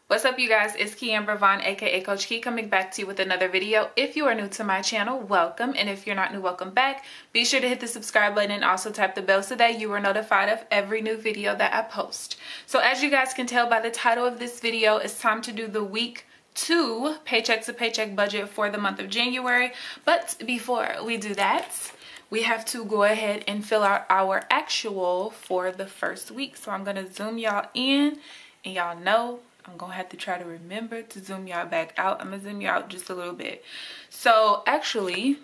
What's up, you guys? It's KeAmber Vaughn, aka Coach Ke, coming back to you with another video. If you are new to my channel, welcome, and if you're not new, welcome back. Be sure to hit the subscribe button and also tap the bell so that you are notified of every new video that I post. So as you guys can tell by the title of this video, it's time to do the week 2 paycheck to paycheck budget for the month of January. But before we do that, we have to go ahead and fill out our actual for the first week. So I'm gonna zoom y'all in, and y'all know I'm gonna have to try to remember to zoom y'all back out. I'm gonna zoom you out just a little bit. So actually,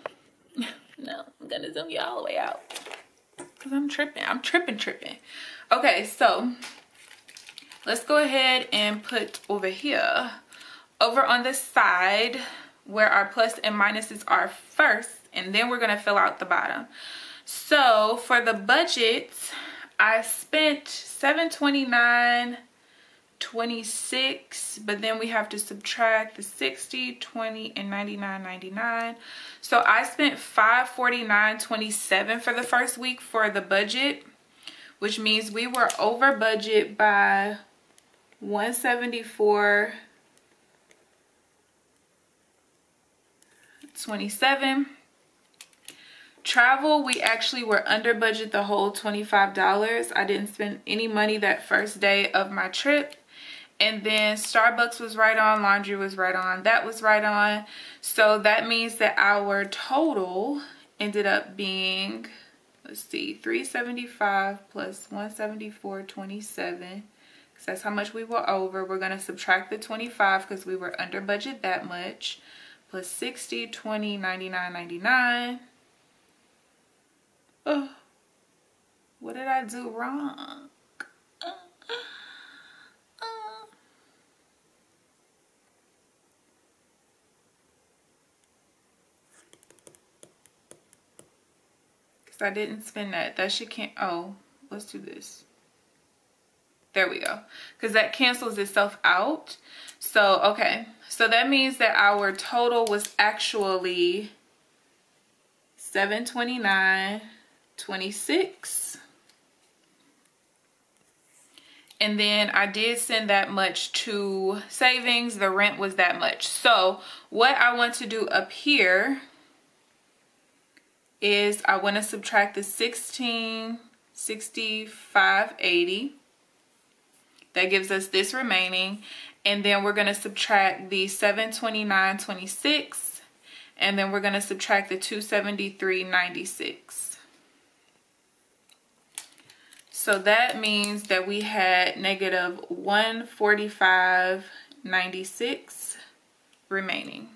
no, I'm gonna zoom you all the way out because I'm tripping. Okay, so let's go ahead and put over here, over on the side where our plus and minuses are first, and then we're gonna fill out the bottom. So for the budget, I spent $729.26, but then we have to subtract the 60, 20, and 99.99. So I spent $549.27 for the first week for the budget, which means we were over budget by $174.27. Travel, we actually were under budget the whole $25. I didn't spend any money that first day of my trip. And then Starbucks was right on, laundry was right on, that was right on. So that means that our total ended up being, let's see, $375 plus $174.27, because that's how much we were over. We're going to subtract the 25 because we were under budget that much, plus 60, 20, 99.99. Oh, what did I do wrong? Because I didn't spend that. That shit can't. Oh, let's do this. There we go. Because that cancels itself out. So, okay. So that means that our total was actually $729.26. And then I did send that much to savings. The rent was that much. So what I want to do up here is I want to subtract the $1665.80. That gives us this remaining. And then we're going to subtract the $729.26. And then we're going to subtract the $273.96. So that means that we had negative $145.96 remaining.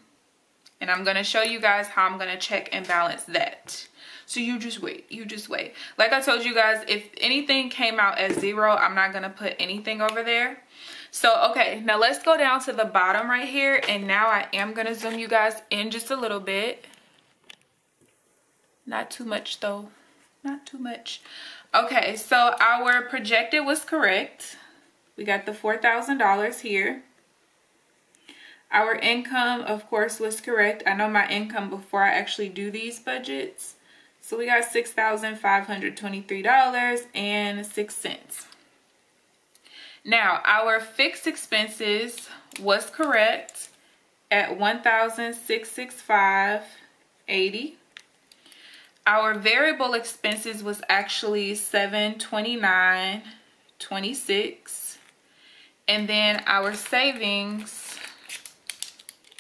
And I'm going to show you guys how I'm going to check and balance that. So you just wait. Like I told you guys, if anything came out as 0, I'm not going to put anything over there. So, okay, now let's go down to the bottom right here. And now I am going to zoom you guys in just a little bit. Not too much, though. Not too much. Okay, so our projected was correct. We got the $4,000 here. Our income, of course, was correct. I know my income before I actually do these budgets. So we got $6,523.06. Now, our fixed expenses was correct at $1,665.80. Our variable expenses was actually $729.26. And then our savings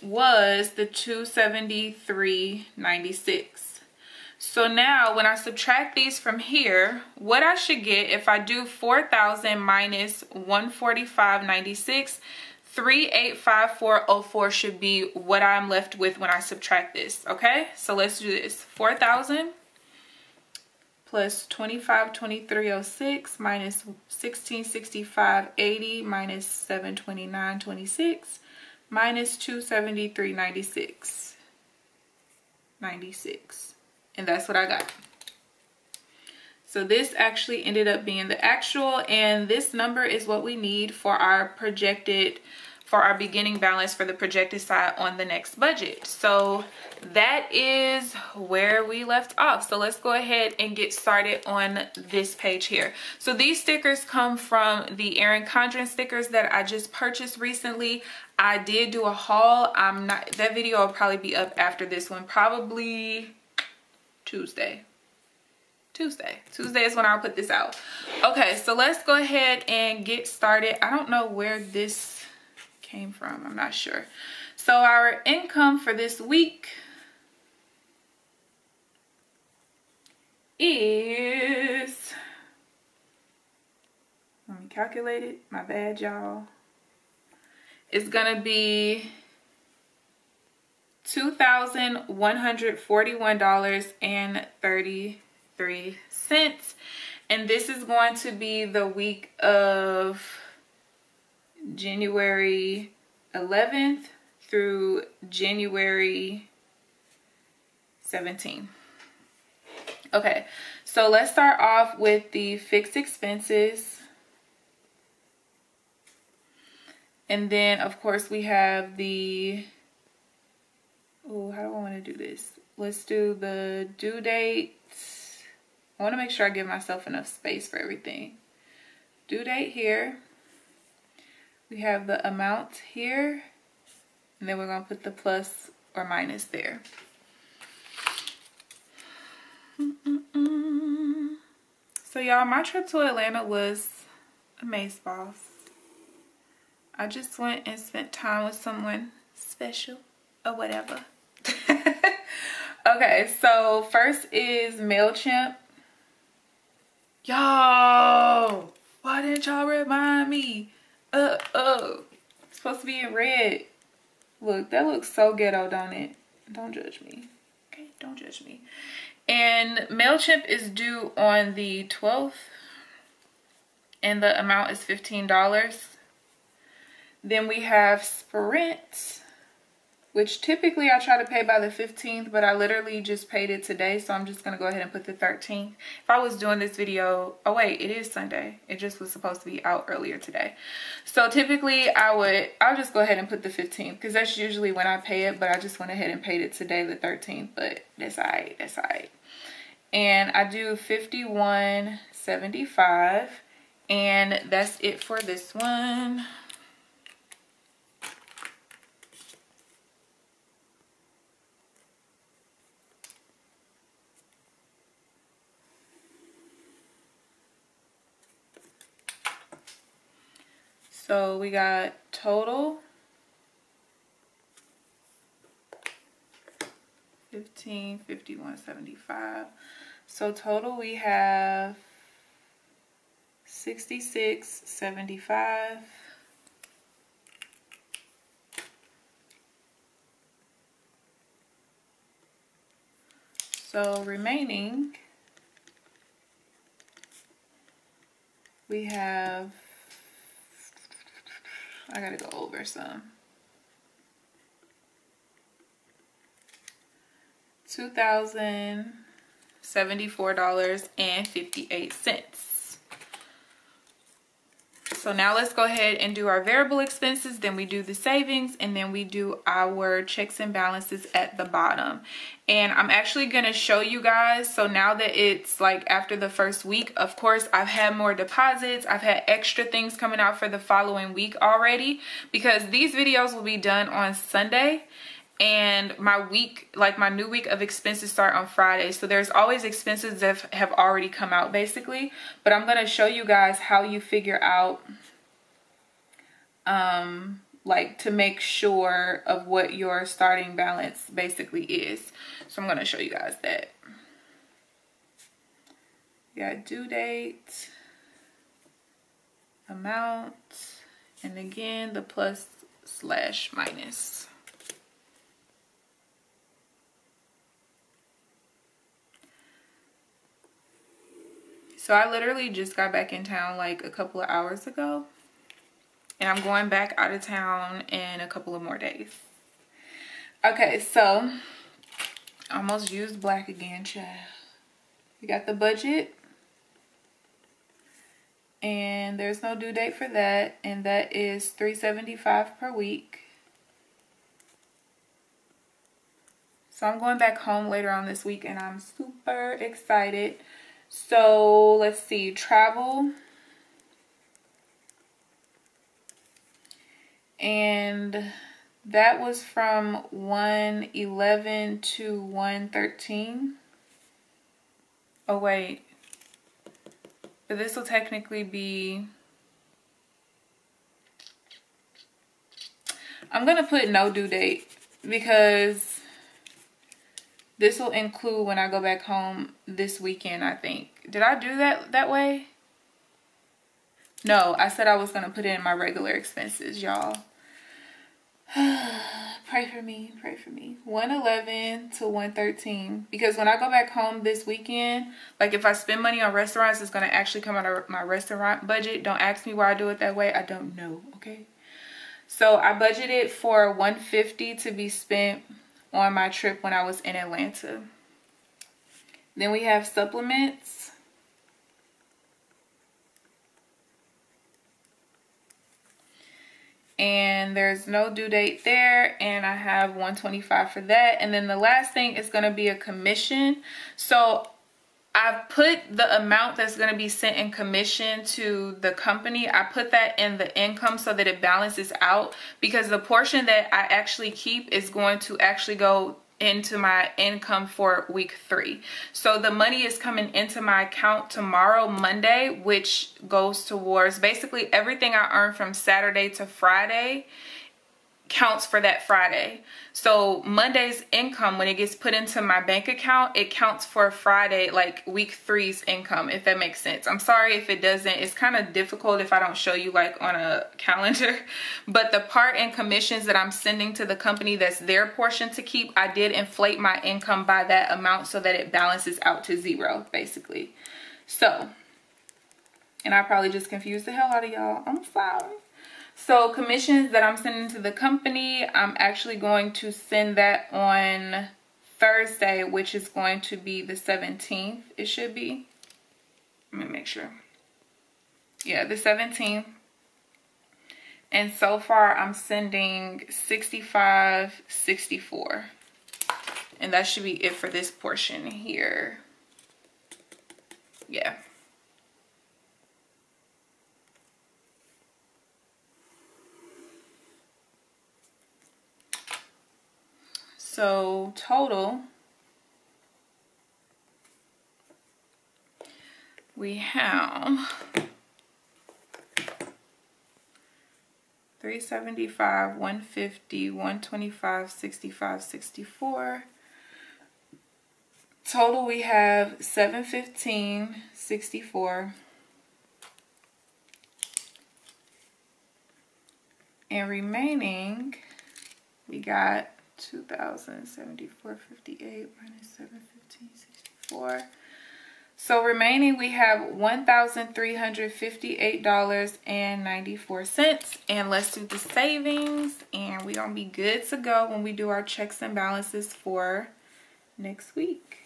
was the $273.96. So now when I subtract these from here, what I should get if I do 4,000 minus 145.96, 3854.04 should be what I'm left with when I subtract this. Okay, so let's do this. 4,000 plus 2523.06 minus 1665.80 minus 729.26 minus 273.96. And that's what I got. So this actually ended up being the actual, and this number is what we need for our projected, for our beginning balance for the projected side on the next budget. So that is where we left off. So let's go ahead and get started on this page here. So these stickers come from the Erin Condren stickers that I just purchased recently. I did do a haul. That video will probably be up after this one, probably Tuesday is when I'll put this out. Okay, so let's go ahead and get started. I don't know where this came from, I'm not sure. So our income for this week is, let me calculate it, my bad y'all. It's gonna be $2,141.33, and this is going to be the week of January 11th through January 17th. Okay, so let's start off with the fixed expenses. And then, of course, we have the, oh, how do I want to do this? Let's do the due date. I want to make sure I give myself enough space for everything. Due date here. We have the amount here. And then we're going to put the plus or minus there. So, y'all, my trip to Atlanta was amazeballs. I just went and spent time with someone special or whatever. Okay, so first is MailChimp. Yo, why didn't y'all remind me? It's supposed to be in red. Look, that looks so ghetto, don't it? Don't judge me. Okay, don't judge me. And MailChimp is due on the 12th. And the amount is $15. Then we have Sprint, which typically I try to pay by the 15th, but I literally just paid it today, so I'm just going to go ahead and put the 13th. If I was doing this video, oh wait, it is Sunday. It just was supposed to be out earlier today. So typically I'll just go ahead and put the 15th, because that's usually when I pay it, but I just went ahead and paid it today, the 13th, but that's all right, that's all right. And I do $51.75, and that's it for this one. So we got total $51.75. So total we have $66.75. So remaining we have, I gotta go over some. $2,074.58. So now let's go ahead and do our variable expenses, then we do the savings, and then we do our checks and balances at the bottom. And I'm actually going to show you guys. So now that it's like after the first week, of course, I've had more deposits. I've had extra things coming out for the following week already, because these videos will be done on Sunday. And my week, like my new week of expenses, start on Friday. So there's always expenses that have already come out basically. But I'm going to show you guys how you figure out like to make sure of what your starting balance basically is. So I'm going to show you guys that. You got due date, amount, and again the plus slash minus. So I literally just got back in town like a couple of hours ago. And I'm going back out of town in a couple of more days. Okay, so I almost used black again, child. We got the budget. and there's no due date for that, and that is $375 per week. So I'm going back home later on this week, and I'm super excited. So let's see, travel, and that was from 111 to 113. Oh wait, but this will technically be, I'm gonna put no due date because this will include when I go back home this weekend, I think. Did I do that way? No, I said I was gonna put in my regular expenses, y'all. Pray for me, pray for me. 111 to 113, because when I go back home this weekend, like if I spend money on restaurants, it's going to actually come out of my restaurant budget. Don't ask me why I do it that way. I don't know, okay? So I budgeted for 150 to be spent on my trip when I was in Atlanta. Then we have supplements. And there's no due date there, and I have 125 for that. And then the last thing is going to be a commission. So I've put the amount that's going to be sent in commission to the company, I put that in the income so that it balances out, because the portion that I actually keep is going to actually go into my income for week 3. So the money is coming into my account tomorrow, Monday, which goes towards basically everything I earn from Saturday to Friday counts for that Friday. So Monday's income, when it gets put into my bank account, it counts for Friday, like week 3's income, if that makes sense. I'm sorry if it doesn't. It's kind of difficult if I don't show you like on a calendar. But the part in commissions that I'm sending to the company, that's their portion to keep, I did inflate my income by that amount so that it balances out to 0, basically. So, and I probably just confused the hell out of y'all. I'm sorry. So commissions that I'm sending to the company, I'm actually going to send that on Thursday, which is going to be the 17th. It should be. Let me make sure. Yeah, the 17th. And so far I'm sending 65.64. And that should be it for this portion here. Yeah. So total, we have $375, $150, $125, $65, $64. Total we have $715, $64. And remaining, we got 2,074.58 minus 715.64. So remaining we have $1,358.94. And let's do the savings, and we're gonna be good to go when we do our checks and balances for next week.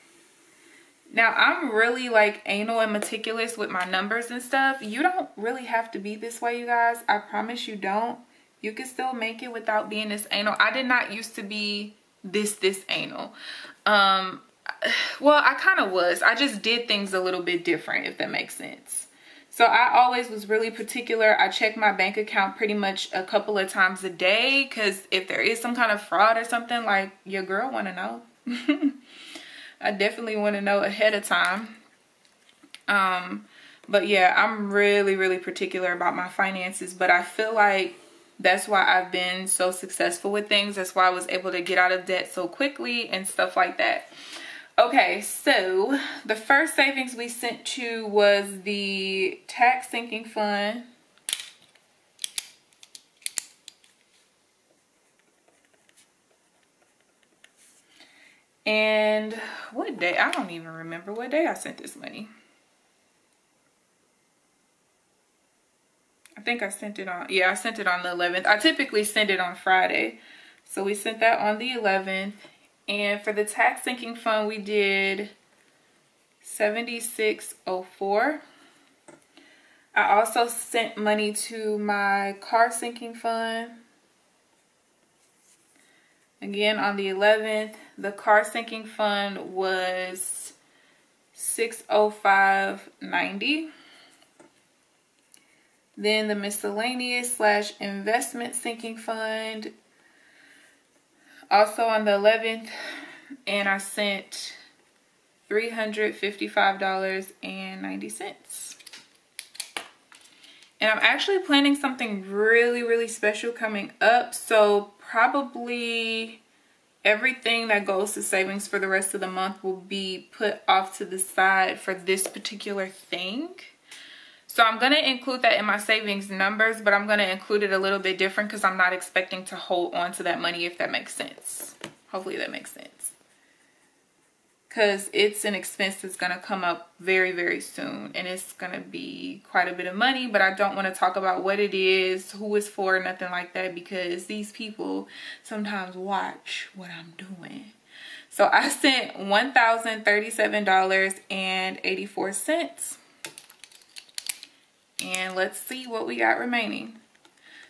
Now I'm really like anal and meticulous with my numbers and stuff. You don't really have to be this way, you guys. I promise you don't. You can still make it without being this anal. I did not used to be this anal. Well, I kind of was. I just did things a little bit different, if that makes sense. So I always was really particular. I check my bank account pretty much a couple of times a day, because if there is some kind of fraud or something, like, your girl want to know. I definitely want to know ahead of time. But yeah, I'm really particular about my finances, but I feel like that's why I've been so successful with things. That's why I was able to get out of debt so quickly and stuff like that. Okay, so the first savings we sent to was the tax sinking fund. And what day? I don't even remember what day I sent this money. I think I sent it on, yeah, I sent it on the 11th. I typically send it on Friday. So we sent that on the 11th. And for the tax sinking fund, we did $76.04. I also sent money to my car sinking fund. Again, on the 11th, the car sinking fund was $605.90. Then the miscellaneous / investment sinking fund, also on the 11th, and I sent $355.90. And I'm actually planning something really special coming up, so probably everything that goes to savings for the rest of the month will be put off to the side for this particular thing. So I'm going to include that in my savings numbers, but I'm going to include it a little bit different because I'm not expecting to hold on to that money, if that makes sense. Hopefully that makes sense. Because it's an expense that's going to come up very soon, and it's going to be quite a bit of money, but I don't want to talk about what it is, who it's for, nothing like that, because these people sometimes watch what I'm doing. So I sent $1,037.84, and let's see what we got remaining.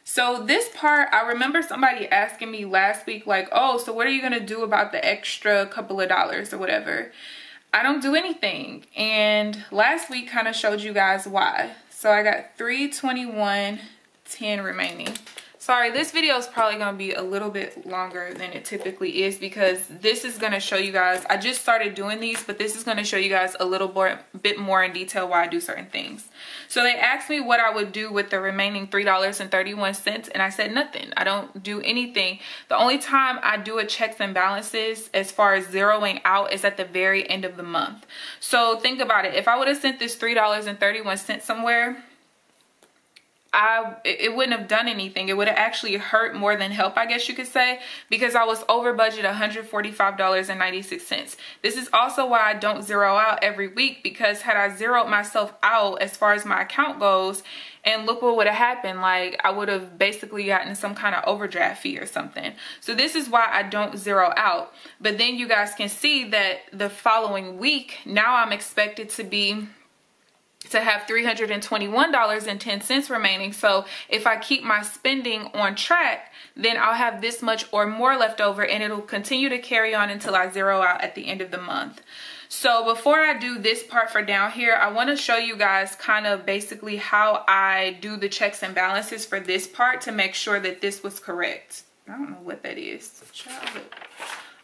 So this part, I remember somebody asking me last week, like, oh, so what are you going to do about the extra couple of dollars or whatever? I don't do anything. And last week kind of showed you guys why. So I got $321.10 remaining. Sorry, this video is probably going to be a little bit longer than it typically is, because this is going to show you guys, I just started doing these, but this is going to show you guys a little bit more in detail why I do certain things. So they asked me what I would do with the remaining $3.31, and I said nothing. I don't do anything. The only time I do a checks and balances as far as zeroing out is at the very end of the month. So think about it. If I would have sent this $3.31 somewhere, it wouldn't have done anything. It would have actually hurt more than help, I guess you could say, because I was over budget $145.96. This is also why I don't zero out every week, because had I zeroed myself out as far as my account goes, and look what would have happened, like I would have basically gotten some kind of overdraft fee or something. So this is why I don't zero out. But then you guys can see that the following week, now I'm expected to have $321.10 remaining. So if I keep my spending on track, then I'll have this much or more left over, and it'll continue to carry on until I zero out at the end of the month. So before I do this part for down here, I want to show you guys kind of basically how I do the checks and balances for this part to make sure that this was correct. I don't know what that is.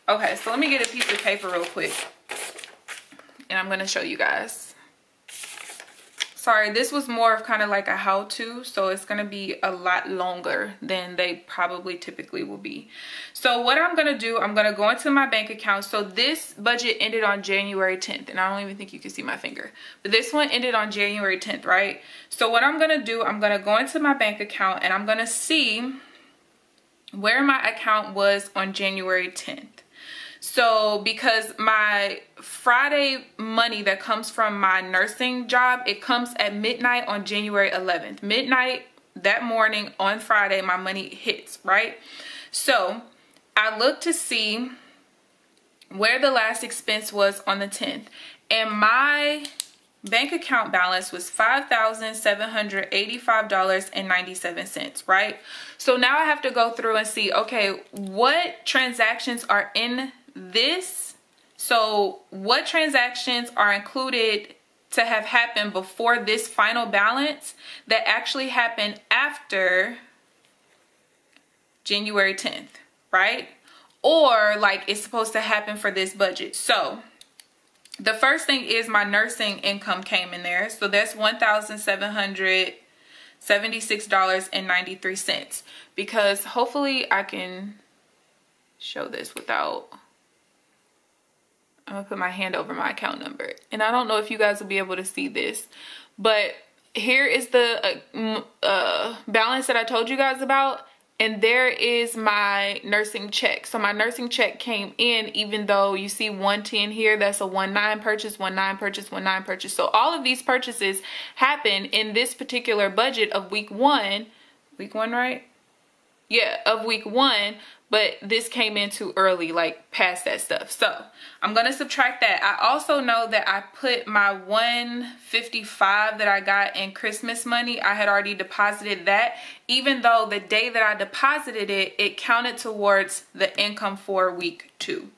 Okay, so let me get a piece of paper real quick, and I'm going to show you guys. Sorry, this was more of kind of like a how-to, so it's going to be a lot longer than they probably typically will be. So what I'm going to do, I'm going to go into my bank account. So this budget ended on January 10th, and I don't even think you can see my finger. But this one ended on January 10th, right? So what I'm going to do, I'm going to go into my bank account, and I'm going to see where my account was on January 10th. So because my Friday money that comes from my nursing job, it comes at midnight on January 11th. Midnight that morning on Friday, my money hits, right? So I looked to see where the last expense was on the 10th. And my bank account balance was $5,785.97, right? So now I have to go through and see, okay, what transactions are in this? So what transactions are included to have happened before this final balance that actually happened after January 10th, right? Or like it's supposed to happen for this budget. So the first thing is my nursing income came in there. So that's $1,776.93, because hopefully I can show this without, I'm gonna put my hand over my account number, and I don't know if you guys will be able to see this, but here is the balance that I told you guys about, and there is my nursing check. So my nursing check came in, even though you see 110 here, that's a 1/9 purchase, 1/9 purchase, 1/9 purchase. So all of these purchases happen in this particular budget of week one, right? Yeah, of week one. but this came in too early, like past that stuff. So I'm gonna subtract that. I also know that I put my $155 that I got in Christmas money, I had already deposited that, even though the day that I deposited it, it counted towards the income for week 2.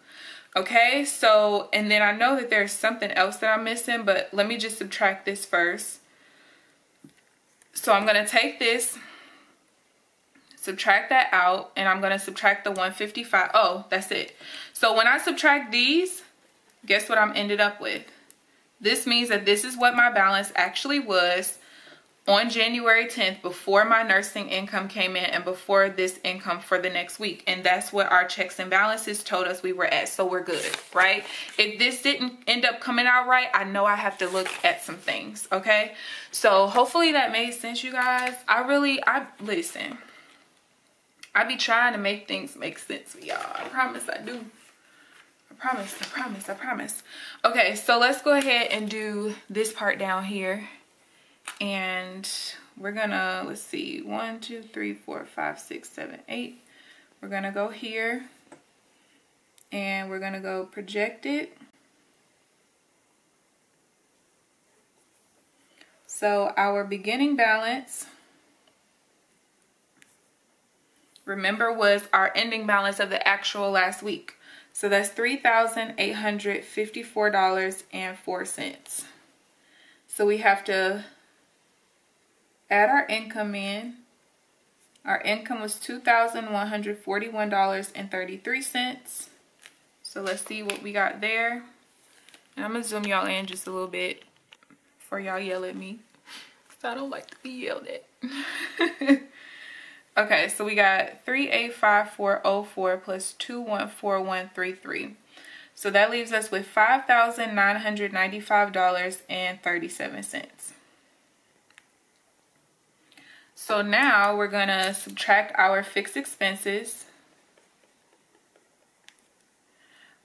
Okay, so, and then I know that there's something else that I'm missing, but let me just subtract this first. So I'm gonna take this, subtract that out, and I'm gonna subtract the 155. Oh, that's it. So when I subtract these, guess what I'm ended up with? This means that this is what my balance actually was on January 10th, before my nursing income came in and before this income for the next week. And that's what our checks and balances told us we were at. So we're good, right? If this didn't end up coming out right, I know I have to look at some things, okay? So hopefully that made sense, you guys. Listen, I be trying to make things make sense for y'all. I promise I do. I promise. Okay, so let's go ahead and do this part down here. And we're gonna, let's see, 1, 2, 3, 4, 5, 6, 7, 8. We're gonna go here and we're gonna go projected. So our beginning balance, remember, was our ending balance of the actual last week. So that's $3,854.04. So we have to add our income in. Our income was $2,141.33. So let's see what we got there. And I'm gonna zoom y'all in just a little bit before y'all yell at me, because I don't like to be yelled at. Okay, so we got 3,854.04 plus 2,141.33. So that leaves us with $5,995.37. So now we're gonna subtract our fixed expenses,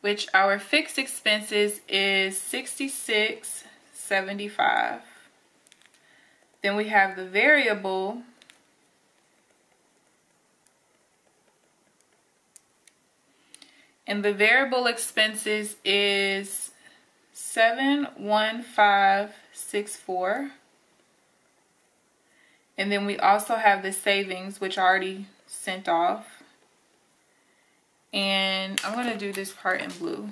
which our fixed expenses is $66.75. Then we have the variable, and the variable expenses is $715.64. And then we also have the savings, which I already sent off. And I'm going to do this part in blue.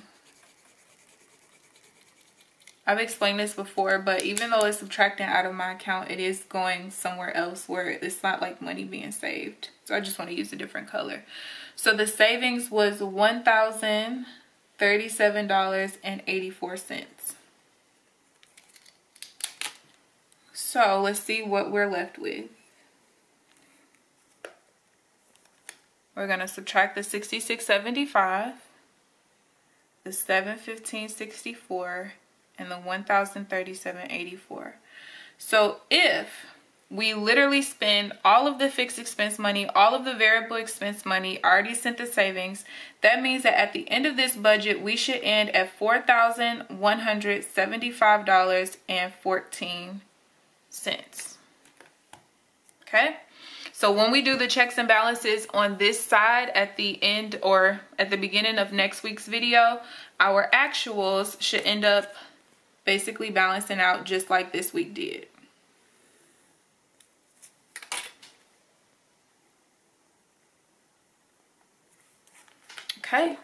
I've explained this before, but even though it's subtracting out of my account, it is going somewhere else where it's not like money being saved. So I just want to use a different color. So the savings was $1,037.84. So let's see what we're left with. We're going to subtract the $66.75, the $715.64, and the $1,037.84. So if we literally spend all of the fixed expense money, all of the variable expense money, already sent the savings, that means that at the end of this budget, we should end at $4,175.14. Okay, so when we do the checks and balances on this side at the end or at the beginning of next week's video, our actuals should end up basically balancing out just like this week did. Okay.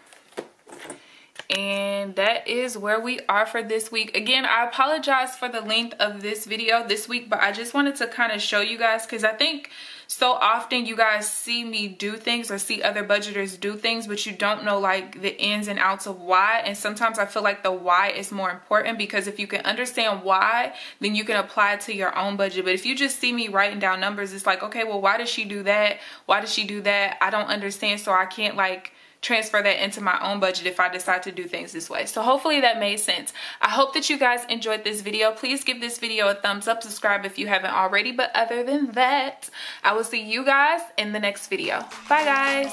And that is where we are for this week. Again, I apologize for the length of this video this week, but I just wanted to kind of show you guys, because I think so often you guys see me do things or see other budgeters do things, but you don't know like the ins and outs of why. And sometimes I feel like the why is more important, because if you can understand why, then you can apply it to your own budget. But if you just see me writing down numbers, it's like, okay, well, why does she do that? Why does she do that? I don't understand, so I can't like transfer that into my own budget if I decide to do things this way. So hopefully that made sense. I hope that you guys enjoyed this video. Please give this video a thumbs up, subscribe if you haven't already. But other than that, I will see you guys in the next video. Bye guys.